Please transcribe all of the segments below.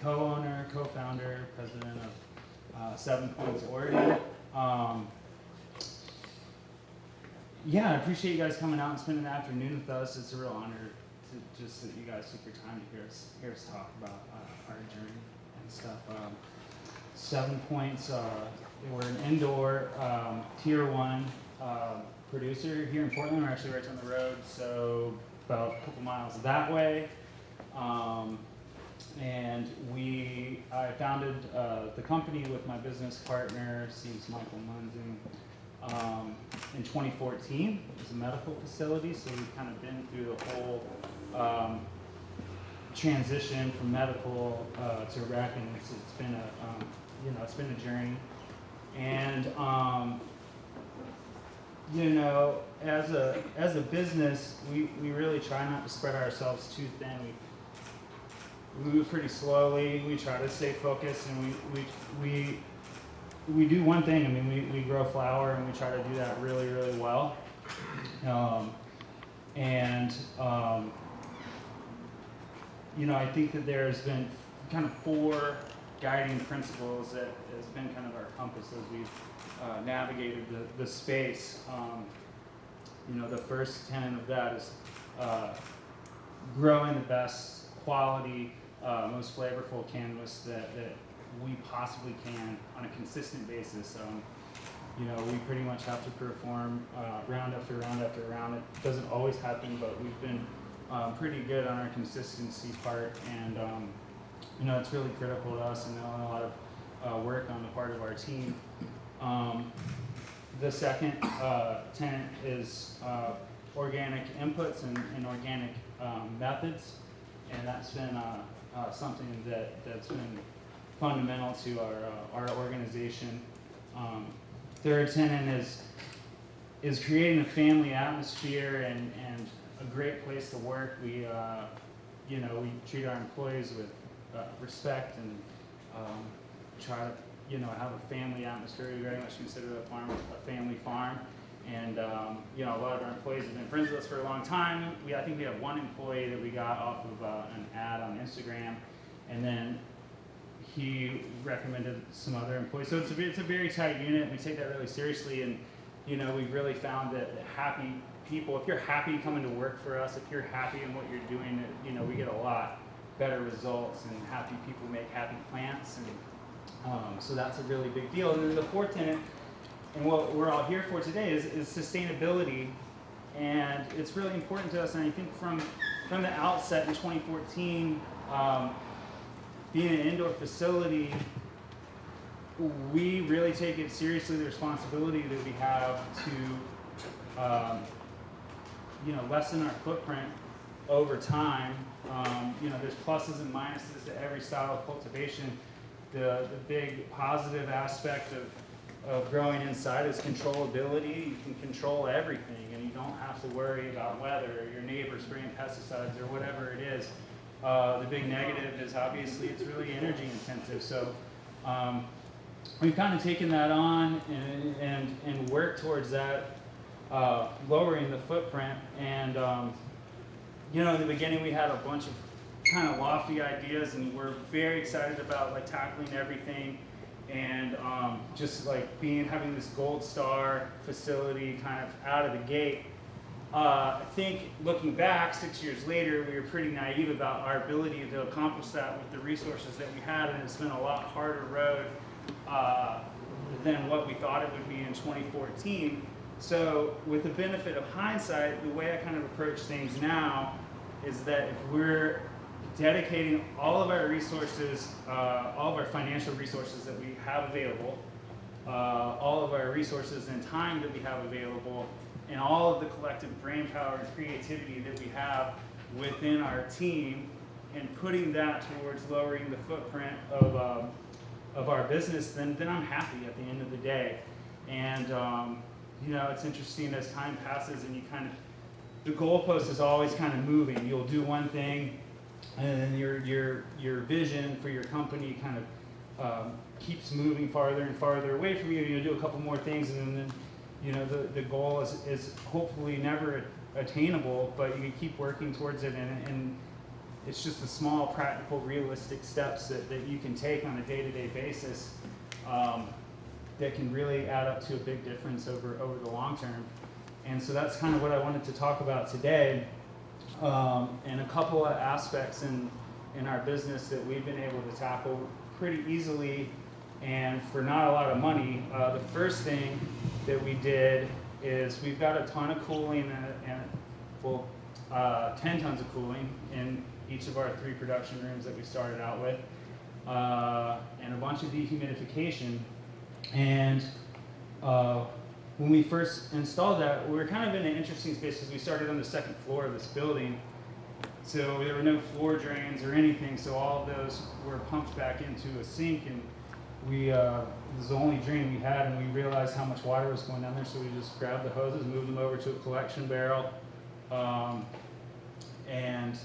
co-owner, co-founder, president of 7 Points Oregon. Yeah, I appreciate you guys coming out and spending the afternoon with us. It's a real honor to just that you guys took your time to hear us talk about our journey and stuff. 7 Points, we're an indoor tier 1 producer here in Portland. We're actually right down the road, so about a couple miles that way. And I founded the company with my business partner, Seems Michael Munzing, in 2014. It was a medical facility, so we've kind of been through the whole transition from medical to rec, and it's been it's been a journey. And as a business, we really try not to spread ourselves too thin. We move pretty slowly. We try to stay focused, and we do one thing. I mean, we grow flower, and we try to do that really, really well. I think that there's been kind of 4 guiding principles that has been kind of our compass as we've navigated the space. The first tenet of that is growing the best quality, most flavorful cannabis that we possibly can on a consistent basis. We pretty much have to perform round after round after round. It doesn't always happen, but we've been pretty good on our consistency part, and it's really critical to us, and a lot of work on the part of our team. The second tenet is organic inputs and organic methods, and that's been something that's been fundamental to our organization. Third tenet is creating a family atmosphere and a great place to work. We treat our employees with respect and try to have a family atmosphere. We very much consider the farm a family farm, and a lot of our employees have been friends with us for a long time. I think we have one employee that we got off of an ad on Instagram, and then he recommended some other employees. So it's a very tight unit. We take that really seriously, and we've really found that happy people, if you're happy coming to work for us, if you're happy in what you're doing, we get a lot better results, and happy people make happy plants, and so that's a really big deal. And then the fourth tenet, and what we're all here for today, is sustainability, and it's really important to us. And I think from the outset in 2014, being an indoor facility, we really take it seriously, the responsibility that we have to lessen our footprint over time. There's pluses and minuses to every style of cultivation. The big positive aspect of growing inside is controllability. You can control everything, and you don't have to worry about weather or your neighbor spraying pesticides or whatever it is. The big negative is obviously it's really energy intensive. So we've kind of taken that on and worked towards that, lowering the footprint. And in the beginning we had a bunch of kind of lofty ideas, and we're very excited about tackling everything, and just having this gold star facility kind of out of the gate. I think looking back 6 years later, we were pretty naive about our ability to accomplish that with the resources that we had, and it's been a lot harder road than what we thought it would be in 2014. So with the benefit of hindsight, the way I kind of approach things now is that if we're dedicating all of our resources, all of our financial resources that we have available, all of our resources and time that we have available, and all of the collective brain power and creativity that we have within our team, and putting that towards lowering the footprint of our business, then I'm happy at the end of the day. And it's interesting as time passes, and the goalpost is always kind of moving. You'll do one thing, and then your vision for your company kind of keeps moving farther and farther away from you. You'll do a couple more things, and then the goal is hopefully never attainable, but you can keep working towards it. And it's just the small, practical, realistic steps that you can take on a day-to-day basis that can really add up to a big difference over the long term. And so that's kind of what I wanted to talk about today, and a couple of aspects in our business that we've been able to tackle pretty easily and for not a lot of money. The first thing that we did is we've got a ton of cooling and 10 tons of cooling in each of our 3 production rooms that we started out with, and a bunch of dehumidification. And when we first installed that, we were kind of in an interesting space because we started on the 2nd floor of this building. So there were no floor drains or anything, so all of those were pumped back into a sink, and we this was the only drain we had, and we realized how much water was going down there, so we just grabbed the hoses, moved them over to a collection barrel, and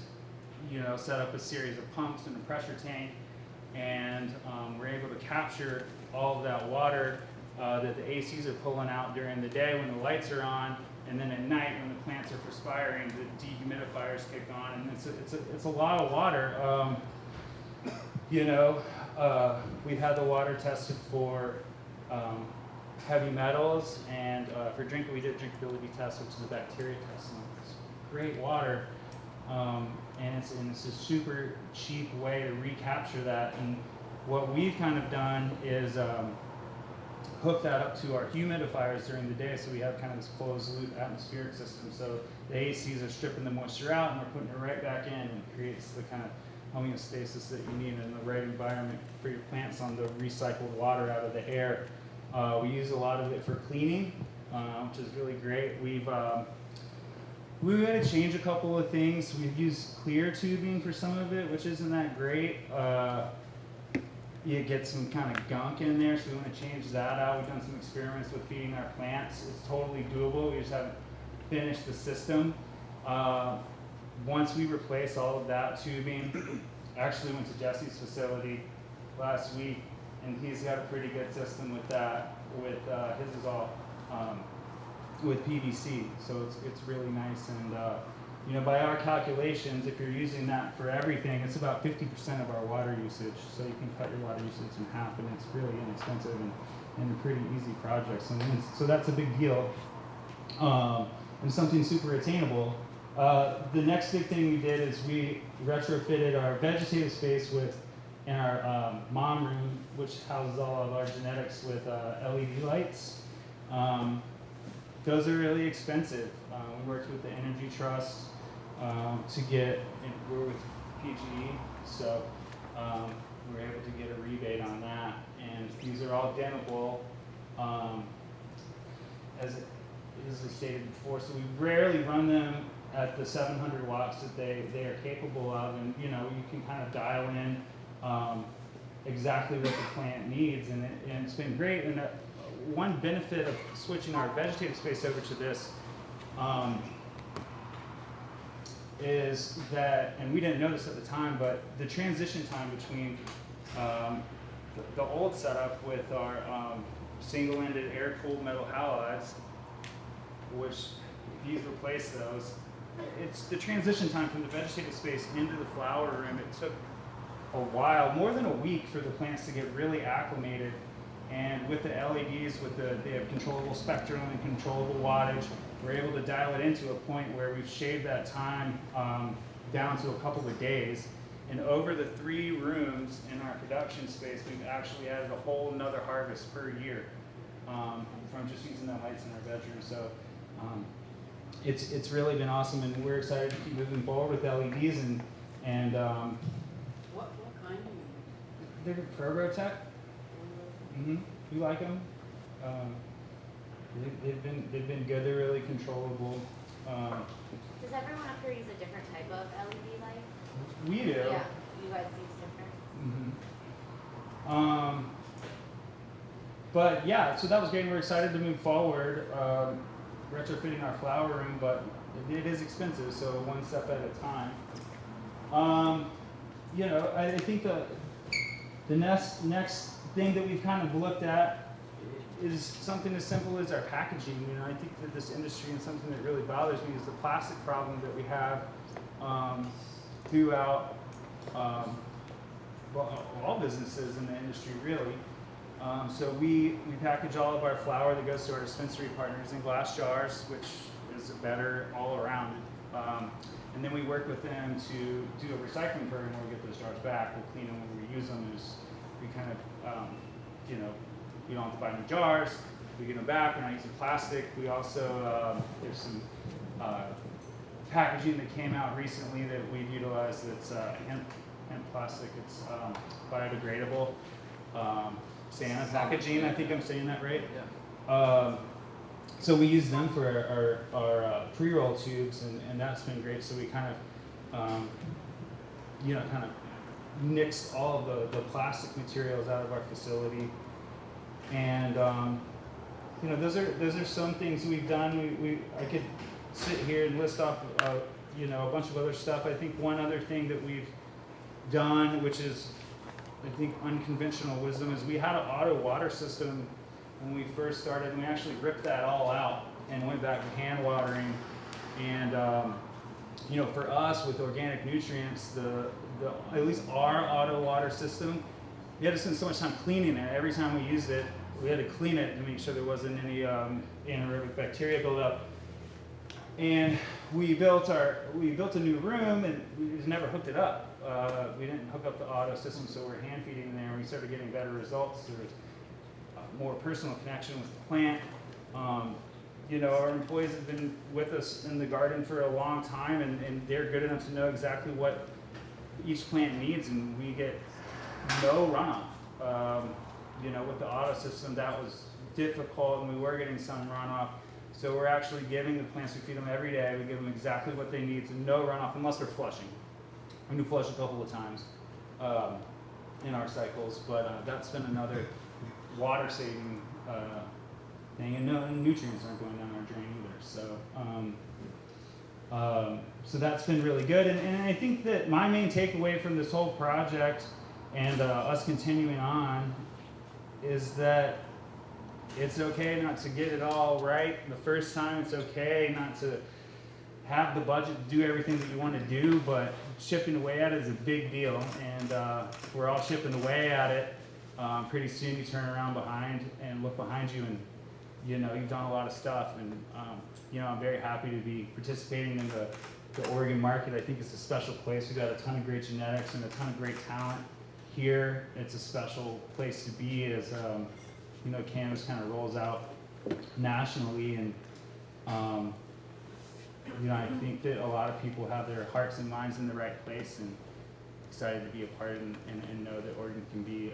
set up a series of pumps and a pressure tank, and we're able to capture all of that water that the ACs are pulling out during the day when the lights are on, and then at night when the plants are perspiring, the dehumidifiers kick on, and it's a lot of water. We've had the water tested for heavy metals, and for drinking, we did a drinkability test, which is a bacteria test. And it's great water, and it's a super cheap way to recapture that. And what we've kind of done is hook that up to our humidifiers during the day, so we have kind of this closed loop atmospheric system. So the ACs are stripping the moisture out, and we're putting it right back in, and it creates the kind of homeostasis that you need in the right environment for your plants on the recycled water out of the air. We use a lot of it for cleaning, which is really great. We've had to change a couple of things. We've used clear tubing for some of it, which isn't that great. You get some kind of gunk in there, so we want to change that out. We've done some experiments with feeding our plants. It's totally doable. We just haven't finished the system. Once we replace all of that tubing, I actually went to Jesse's facility last week, and he's got a pretty good system with that. His is all with PVC, so it's really nice. And by our calculations, if you're using that for everything, it's about 50% of our water usage. So you can cut your water usage in half, and it's really inexpensive and a pretty easy project. So that's a big deal, and something super attainable. The next big thing we did is we retrofitted our vegetative space in our mom room, which houses all of our genetics, with LED lights. Those are really expensive. We worked with the Energy Trust we're with PGE, so we were able to get a rebate on that. And these are all dimmable, as I stated before, so we rarely run them at the 700 watts that they are capable of, and you can kind of dial in exactly what the plant needs, and it's been great. And one benefit of switching our vegetative space over to this is that, and we didn't know this at the time, but the transition time between the old setup with our single-ended air-cooled metal halides, which these replace those, it's the transition time from the vegetative space into the flower room. It took a while, more than a week, for the plants to get really acclimated. And with the LEDs, they have controllable spectrum and controllable wattage, we're able to dial it into a point where we've shaved that time down to a couple of days. And over the 3 rooms in our production space, we've actually added a whole nother harvest per year from just using the lights in our bedroom. So it's really been awesome, and we're excited to keep moving forward with LEDs. And what kind do you use? they're Progrotech. We like them. They've been good. They're really controllable. Does everyone up here use a different type of LED light? We do. Yeah, you guys use different. But yeah, so that was great. We're excited to move forward, retrofitting our flower room, but it is expensive, so one step at a time. I think the next thing that we've kind of looked at is something as simple as our packaging. I think that this industry, and something that really bothers me, is the plastic problem that we have throughout well, all businesses in the industry, really. So we package all of our flour that goes to our dispensary partners in glass jars, which is better all around. And then we work with them to do a recycling program where we get those jars back. We'll clean them when we reuse them. We kind of, we don't have to buy new jars. We get them back. We're not using plastic. We also, there's some packaging that came out recently that we've utilized that's hemp plastic. It's biodegradable. Santa packaging, I think I'm saying that right. Yeah. So we use them for our pre-roll tubes, and that's been great. So we kind of, kind of nixed all of the plastic materials out of our facility, and those are some things we've done. I could sit here and list off, a bunch of other stuff. I think one other thing that we've done, which is I think unconventional wisdom, is we had an auto water system when we first started, and we actually ripped that all out and went back to hand watering. And for us with organic nutrients, the at least our auto water system, we had to spend so much time cleaning it. Every time we used it, we had to clean it to make sure there wasn't any anaerobic bacteria buildup. And we built a new room, and we just never hooked it up. We didn't hook up the auto system, so we're hand feeding in there, and we started getting better results. There was more personal connection with the plant. Our employees have been with us in the garden for a long time, and they're good enough to know exactly what each plant needs, and we get no runoff. With the auto system, that was difficult, and we were getting some runoff. So we're actually giving the plants, we feed them every day, we give them exactly what they need, so no runoff unless they're flushing. We do flush a couple of times in our cycles, but that's been another water saving thing, and no nutrients aren't going down our drain either. So that's been really good, and I think that my main takeaway from this whole project and us continuing on is that it's okay not to get it all right the first time. It's okay not to have the budget to do everything that you want to do, but chipping away at it is a big deal, and we're all chipping away at it. Pretty soon you turn around behind and look behind you, and you've done a lot of stuff, and I'm very happy to be participating in the Oregon market. I think it's a special place. We've got a ton of great genetics and a ton of great talent here. It's a special place to be as cannabis kind of rolls out nationally, and I think that a lot of people have their hearts and minds in the right place, and excited to be a part and know that Oregon can be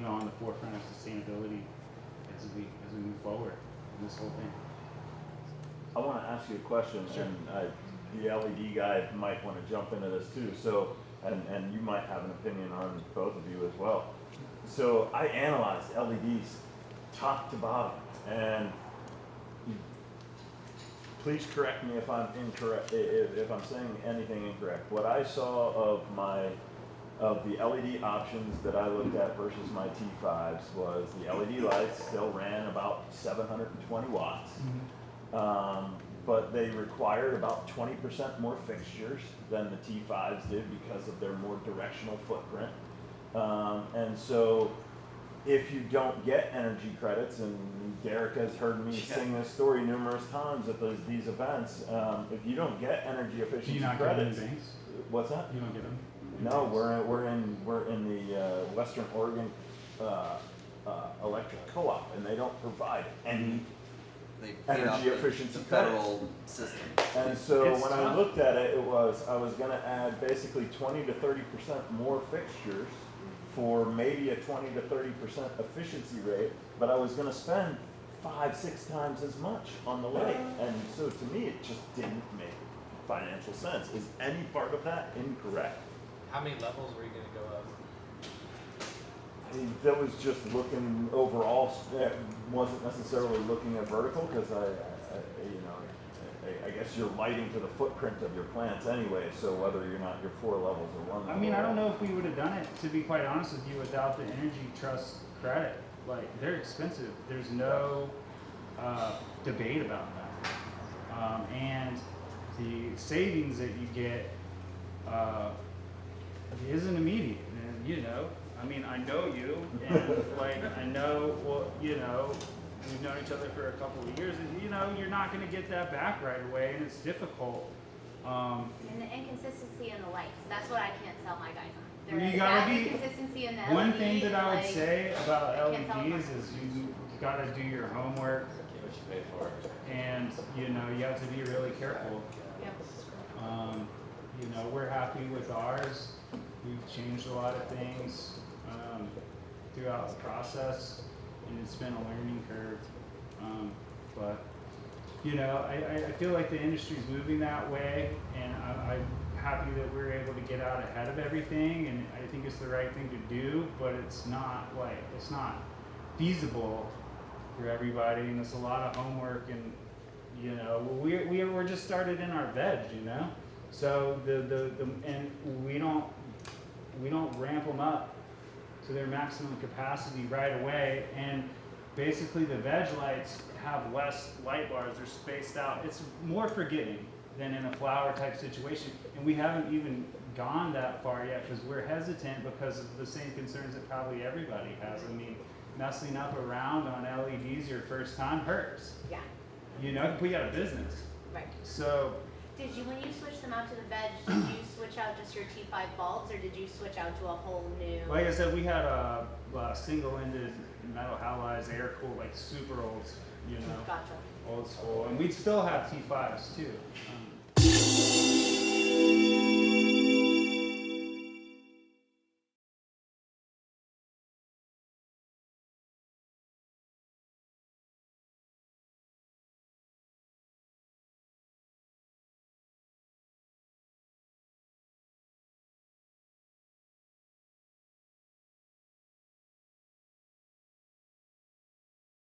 on the forefront of sustainability as we move forward in this whole thing. I want to ask you a question, Sure. and the LED guy might want to jump into this too. So, and you might have an opinion on both of you as well. So I analyzed LEDs top to bottom, and please correct me if I'm incorrect, if I'm saying anything incorrect. What I saw of the LED options that I looked at versus my T5s was the LED lights still ran about 720 watts. Mm-hmm. But they required about 20% more fixtures than the T5s did because of their more directional footprint. And so if you don't get energy credits, and Derek has heard me sing this story numerous times at these events, if you don't get energy efficiency Do you not credits, get them in banks? what's that? You don't get them? No, we're in the Western Oregon Electric Co-op, and they don't provide any They paid off energy the efficiency federal system. And so It's when I tough. looked at it, I was going to add basically 20 to 30% more fixtures for maybe a 20 to 30% efficiency rate, but I was going to spend 5-6 times as much on the light. And so to me, it just didn't make financial sense. Is any part of that incorrect? How many levels were you going to go up? That was just looking overall, wasn't necessarily looking at vertical, because I guess you're lighting to the footprint of your plants anyway, so whether you're 4 levels or 1 level. I mean, I don't know if we would have done it, to be quite honest with you, without the Energy Trust credit. Like, they're expensive. There's no debate about that. And the savings that you get it isn't immediate. And, you know, I mean, I know you, and like, I know, well, you know, we've known each other for a couple of years, and you know, you're not gonna get that back right away, and it's difficult. And the inconsistency in the lights, that's what I can't sell my guys on. You There is gotta that be- inconsistency in the One LED, thing that I would like, say about I can't tell LEDs is you gotta do your homework, Get what you pay for. and, you know, you have to be really careful. Yep. You know, we're happy with ours. We've changed a lot of things throughout the process, and it's been a learning curve. But you know, I feel like the industry's moving that way, and I'm happy that we're able to get out ahead of everything. And I think it's the right thing to do, but it's not feasible for everybody, and it's a lot of homework. And you know, we're just started in our veg, you know. So and we don't ramp them up to their maximum capacity right away. And basically, the veg lights have less light bars; they're spaced out. It's more forgiving than in a flower type situation. And we haven't even gone that far yet because we're hesitant because of the same concerns that probably everybody has. I mean, messing up around on LEDs your first time hurts. Yeah, You know, we got a business. right. So Did you, when you switched them out to the veg, did you switch out just your T5 bulbs, or did you switch out to a whole new? like I said, we had a single-ended metal halide air cooled, like super old, you know, Gotcha. old school, and we still have T5s too.